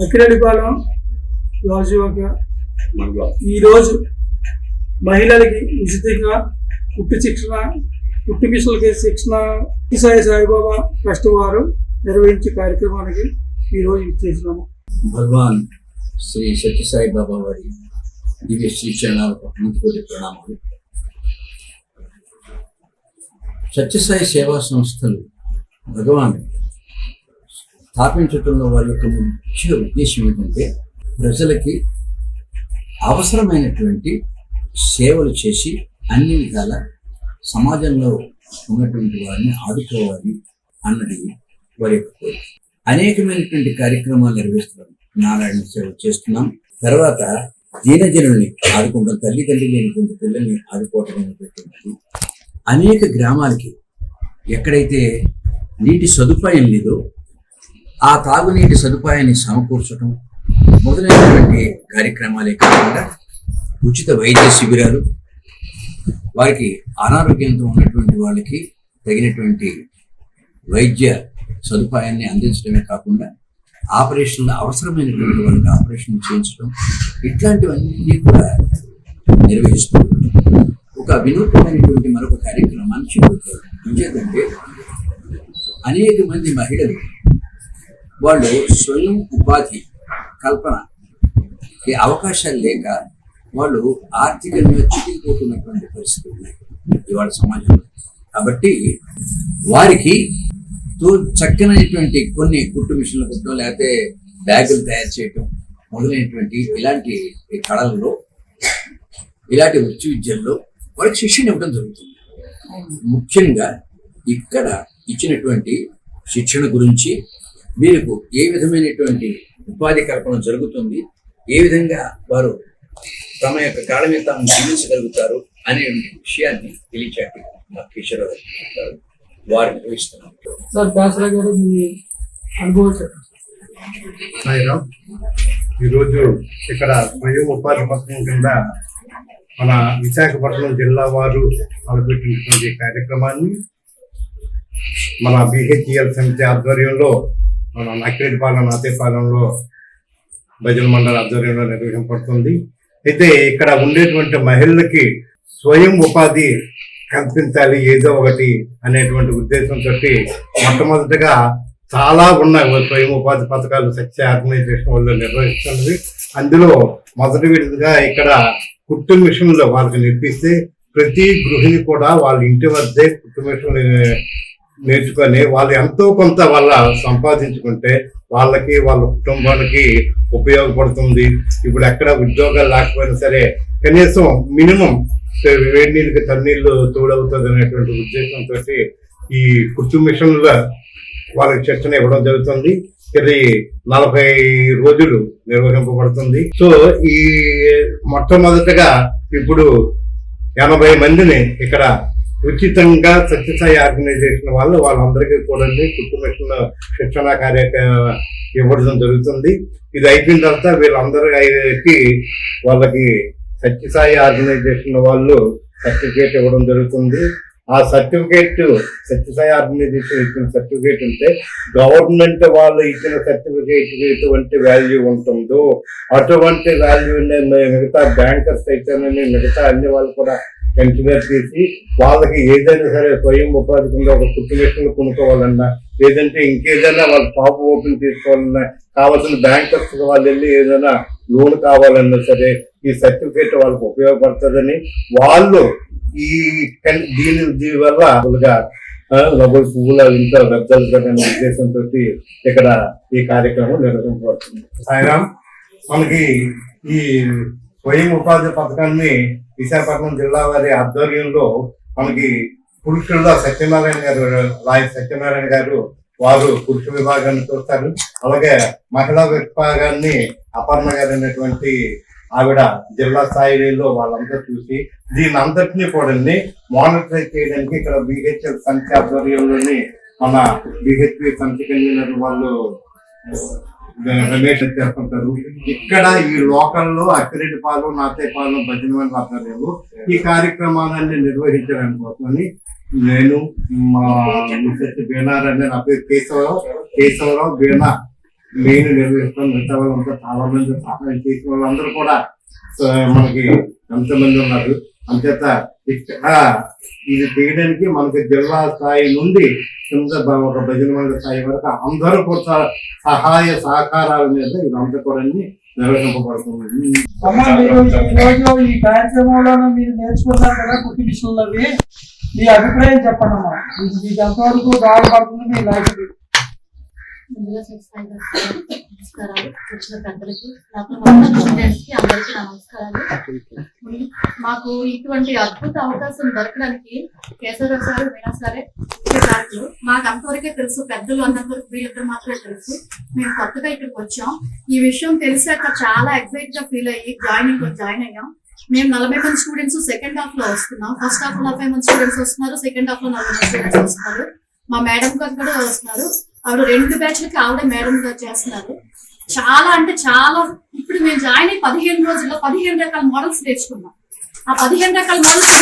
అక్కిరెడ్డిపాలెం రాజువాక ఈరోజు మహిళలకి ఉచితంగా కుట్టు మిషన్లకి శిక్షణ సాయిబాబా ట్రస్ట్ వారు నిర్వహించే కార్యక్రమానికి ఈరోజు ఇచ్చేసినాము. భగవాన్ శ్రీ సత్యసాయి బాబా వారి దివ్య శ్రీ చరణాలకు కోటి ప్రణామాలు. సత్యసాయి సేవా సంస్థలు భగవాన్ స్థాపించడంలో వారి యొక్క ముఖ్య ఉద్దేశం ఏంటంటే ప్రజలకి అవసరమైనటువంటి సేవలు చేసి అన్ని విధాల సమాజంలో ఉన్నటువంటి వారిని ఆదుకోవాలి అన్నది వారి యొక్క కోరిక. అనేకమైనటువంటి కార్యక్రమాలు నిర్వహిస్తున్నాం. నారాయణ సేవ చేస్తున్నాం. తర్వాత దీనజనుల్ని ఆదుకుంటాం. తల్లిదండ్రులు లేనటువంటి పిల్లల్ని ఆదుకోవటం అనేటువంటిది. అనేక గ్రామాలకి ఎక్కడైతే నీటి సదుపాయం లేదో ఆ తాగునీటి సదుపాయాన్ని సమకూర్చడం మొదలైనటువంటి కార్యక్రమాలే కాకుండా ఉచిత వైద్య శిబిరాలు, వారికి అనారోగ్యంతో ఉన్నటువంటి వాళ్ళకి తగినటువంటి వైద్య సదుపాయాన్ని అందించడమే కాకుండా ఆపరేషన్లు అవసరమైనటువంటి వాళ్ళకి ఆపరేషన్ చేయించడం, ఇట్లాంటివన్నీ కూడా నిర్వహిస్తూ ఒక వినూత్నమైనటువంటి మరొక కార్యక్రమాన్ని చేపట్టారు. ఎందుకంటే అనేక మంది మహిళలు వాళ్ళు స్వయం ఉపాధి కల్పనకి అవకాశాలు లేక వాళ్ళు ఆర్థికంగా చితికిపోతున్నటువంటి పరిస్థితులు ఉన్నాయి ఇవాళ సమాజంలో. కాబట్టి వారికి చక్కనైనటువంటి కొన్ని కుట్టు మిషన్లు కుట్టడం, లేకపోతే బ్యాగులు తయారు చేయటం మొదలైనటువంటి ఇలాంటి కళల్లో, ఇలాంటి వృత్తి విద్యల్లో వాళ్ళకి శిక్షణ ఇవ్వడం జరుగుతుంది. ముఖ్యంగా ఇక్కడ ఇచ్చినటువంటి శిక్షణ గురించి వీరికి ఏ విధమైనటువంటి ఉపాధి కల్పన జరుగుతుంది, ఏ విధంగా వారు తమ యొక్క కాళ్ళ మీద తాము జీవించగలుగుతారు అనే విషయాన్ని తెలియచేటి మా కిషోర్ వారు నిర్వహిస్తున్నారు. ఈరోజు ఇక్కడ స్వయం ఉపాధి పథకం కింద మన విశాఖపట్నం జిల్లా వారు మొదలుపెట్టినటువంటి కార్యక్రమాన్ని మన బిహెచ్ఎల్ సమితి ఆధ్వర్యంలో మన అక్కిరెడ్డిపాలెం నాతేపాలెంలో భజన మండలి ఆధ్వర్యంలో నిర్వహింపబడుతుంది. అయితే ఇక్కడ ఉండేటువంటి మహిళలకి స్వయం ఉపాధి కల్పించాలి ఏదో ఒకటి అనేటువంటి ఉద్దేశంతో మొట్టమొదటిగా చాలా ఉన్నాయి స్వయం ఉపాధి పథకాలు సత్య ఆర్గనైజేషన్ వాళ్ళు నిర్వహిస్తున్నది. అందులో మొదటి విడతగా ఇక్కడ కుట్టు మిషన్లు వాళ్ళకి నేర్పిస్తే ప్రతి గృహిణి కూడా వాళ్ళ ఇంటి వద్దే కుట్టు మిషన్ నేర్చుకొని వాళ్ళు ఎంతో కొంత వాళ్ళ సంపాదించుకుంటే వాళ్ళకి వాళ్ళ కుటుంబానికి ఉపయోగపడుతుంది. ఇప్పుడు ఎక్కడ ఉద్యోగాలు లేకపోయినా సరే కనీసం మినిమం వేడి నీళ్ళకి తన్నీళ్ళు తోడవుతుంది అనేటువంటి ఉద్దేశంతో ఈ కుట్టు మిషన్ల వాళ్ళకి శిక్షణ ఇవ్వడం జరుగుతుంది. ఇది 40 రోజులు నిర్వహింపబడుతుంది. సో ఈ మొట్టమొదటగా ఇప్పుడు 80 మందిని ఇక్కడ ఉచితంగా సత్యసాయి ఆర్గనైజేషన్ వాళ్ళందరికీ కూడా కుట్టు మిషన్ శిక్షణ ఇవ్వడం జరుగుతుంది. ఇది అయిపోయిన తర్వాత వీళ్ళందరికీ వాళ్ళకి సత్యసాయి ఆర్గనైజేషన్ వాళ్ళు సర్టిఫికేట్ ఇవ్వడం జరుగుతుంది. ఆ సర్టిఫికేట్ సత్యసాయి ఆర్గనైజేషన్ ఇచ్చిన సర్టిఫికేట్ ఉంటే గవర్నమెంట్ వాళ్ళు ఇచ్చిన సర్టిఫికేట్ ఎటువంటి వాల్యూ ఉంటుందో అటువంటి వాల్యూ మిగతా బ్యాంకర్స్ అయితేనే మిగతా అన్ని వాళ్ళు కూడా కన్సిడర్ చేసి వాళ్ళకి ఏదైనా సరే స్వయం ఉపాధి కింద ఒక కుట్టు మిషన్లు కొనుక్కోవాలన్నా, లేదంటే ఇంకేదైనా వాళ్ళ షాప్ ఓపెన్ చేసుకోవాలన్నా, కావాల్సిన బ్యాంకర్స్ వాళ్ళు వెళ్ళి ఏదైనా లోన్ కావాలన్నా సరే ఈ సర్టిఫికేట్ వాళ్ళకి ఉపయోగపడుతుందని వాళ్ళు దీని వల్ల పువ్వుల ఇంట్లో వెబ్జలుగా ఉద్దేశంతో ఇక్కడ ఈ కార్యక్రమం నిర్వహించబడుతుంది. సాయిరామ్, మనకి ఈ స్వయం ఉపాధి పథకాన్ని విశాఖపట్నం జిల్లా వారి ఆధ్వర్యంలో మనకి పురుషుల్లో లాయర్ సత్యనారాయణ గారు వారు పురుష విభాగాన్ని చూస్తారు. అలాగే మహిళా విభాగాన్ని అపర్ణ గారు అనేటువంటి ఆవిడ జిల్లా స్థాయిలో వాళ్ళందరూ చూసి దీని అంతటినీ కూడా మానిటరైజ్ చేయడానికి ఇక్కడ బిహెచ్ఎల్ సమితి ఆధ్వర్యంలోని మన బిహెచ్పి సమితి కన్వీనర్ వాళ్ళు రమేష్ చేస్తుంటారు. ఇక్కడ ఈ లోకల్లో అక్కిరెడ్డిపాలెం నాతేపాలెం భజన మండలి ఆధ్వర్యంలో ఈ కార్యక్రమాలన్నీ నిర్వహించడానికి కోసమని నేను మా మిసెస్ బీనార్ అనే నా పేరు కేశవరావు బీనా నేను నిర్వహిస్తాం. మిగతా వాళ్ళంతా చాలా మంది సహాయం చేసిన వాళ్ళందరూ కూడా మనకి ఎంతమంది ఉన్నారు. అంచేత ఇక్కడ ఇది చేయడానికి మనకి జిల్లా స్థాయి నుండి కింద ఒక భజన మండలి స్థాయి వరకు అందరూ కూడా సహాయ సహకారాల మీద ఇదంతా కూడా నిర్వహింపబడుతుంది. అమ్మా, మీరు ఈ రోజు ఈ కార్యక్రమంలో మీరు నేర్చుకున్నారు కదా కుట్టి మిషన్లు అవి, మీ అభిప్రాయం చెప్పండి అమ్మా. మీకు ఎంతవరకు దోహదపడుతుంది మీ లైఫ్? ముందుగా నమస్కారాలు వచ్చిన పెద్దలకి, స్టూడెంట్స్ కి అందరికీ నా నమస్కారాలు. మాకు ఇటువంటి అద్భుత అవకాశం దొరకడానికి కేశవరావు సార్, మీనా సారే ముఖ్య కారణులు. మాకు అంతవరకే తెలుసు, పెద్దలు అన్నంతవరకు వీళ్ళిద్దరు మాత్రమే తెలుసు. మేము కొత్తగా ఇక్కడికి వచ్చాం. ఈ విషయం తెలిసాక చాలా ఎక్సైట్ గా ఫీల్ అయ్యి జాయిన్ అయ్యాం. మేము 40 మంది స్టూడెంట్స్ సెకండ్ హాఫ్ లో వస్తున్నాం. ఫస్ట్ హాఫ్ లో 40 మంది స్టూడెంట్స్ వస్తున్నారు, సెకండ్ హాఫ్ లో 40 మంది స్టూడెంట్స్ వస్తున్నారు. మా మేడం గారు కూడా వస్తున్నారు. ఆవిడ 2 బ్యాచ్లకి ఆవిడ మేడం గారు చేస్తున్నారు. చాలా అంటే చాలా, ఇప్పుడు మేము జాయిన్ అయ్యి 15 రోజుల్లో 15 రకాల మోడల్స్ నేర్చుకున్నాం. ఆ 15 రకాల మోడల్స్